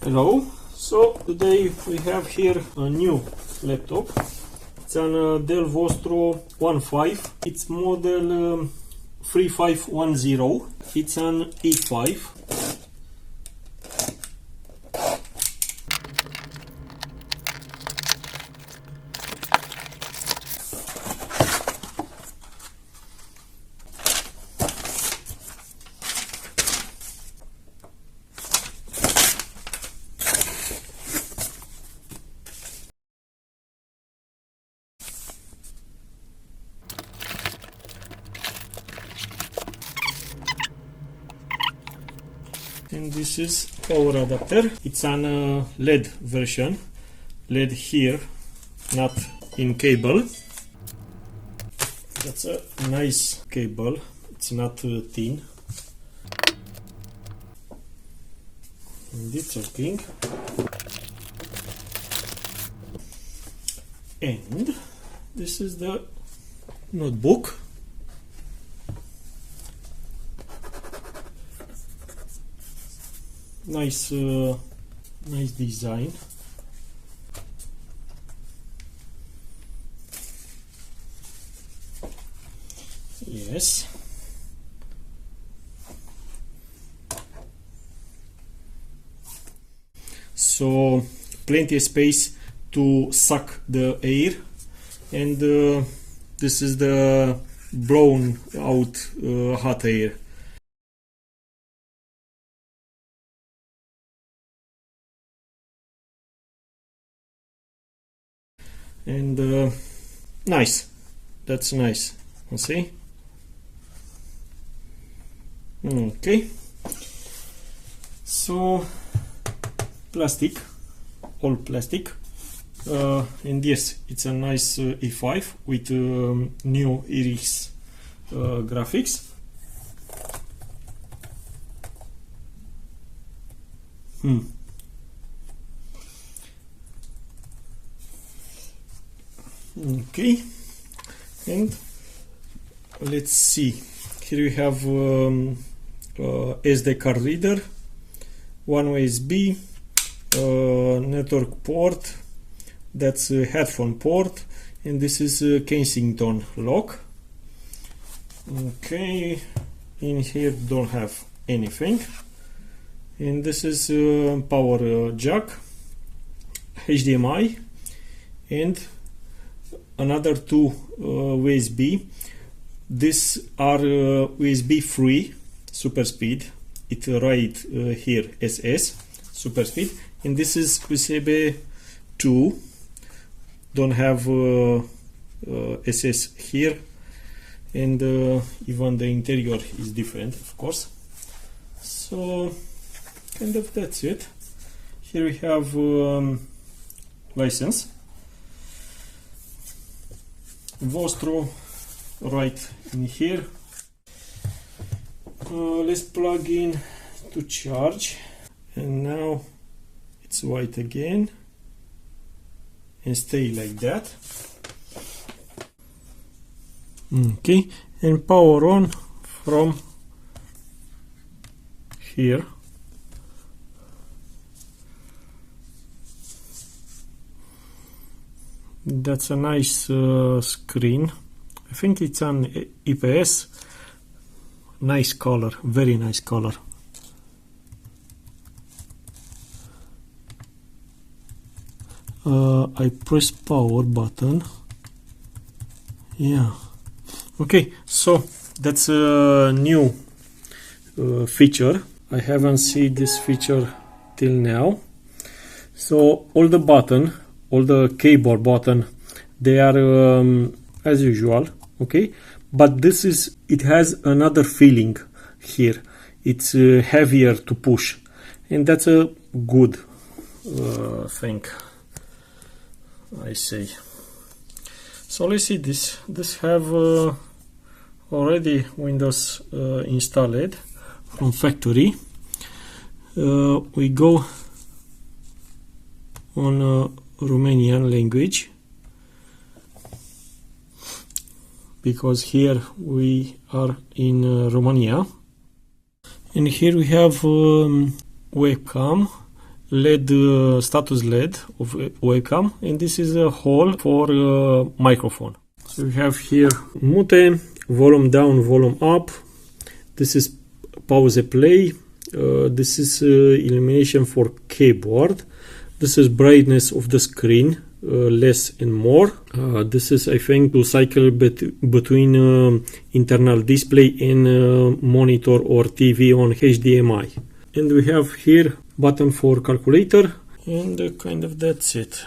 Hello, so today we have here a new laptop. It's an Dell Vostro 1.5. It's model 3510. It's an E5. And this is power adapter. It's an LED version. LED here, not in cable. That's a nice cable. It's not thin. And it's working. And this is the notebook. Nice design. Yes. So plenty of space to suck the air, and this is the blown out hot air. And nice, that's nice. You see? Okay, so plastic, all plastic, and yes, it's a nice E5 with new Iris graphics. Okay, and let's see. Here we have SD card reader, one USB, network port, that's a headphone port, and this is a Kensington lock. Okay, in here don't have anything, and this is power jack, HDMI, and another two USB. These are USB 3 super speed. It right here SS super speed, and this is USB 2. Don't have SS here, and even the interior is different, of course. So kind of that's it. Here we have license. Vostro right in here. Let's plug in to charge, and now it's white again, and stay like that. Okay, and power on from here. That's a nice screen. I think it's an IPS. Nice color, very nice color. I press power button. Yeah. Okay, so that's a new feature. I haven't seen this feature till now. So all the keyboard button, they are as usual, okay, but it has another feeling here. It's heavier to push, and that's a good thing, I say. So let's see this have already Windows installed from factory. We go on Romanian language, because here we are in Romania, and here we have webcam LED status LED of webcam, and this is a hole for microphone. So we have here mute, volume down, volume up. This is pause play. This is illumination for keyboard. This is brightness of the screen, less and more. This is, I think, to cycle between internal display and monitor or TV on HDMI. And we have here button for calculator, and kind of that's it.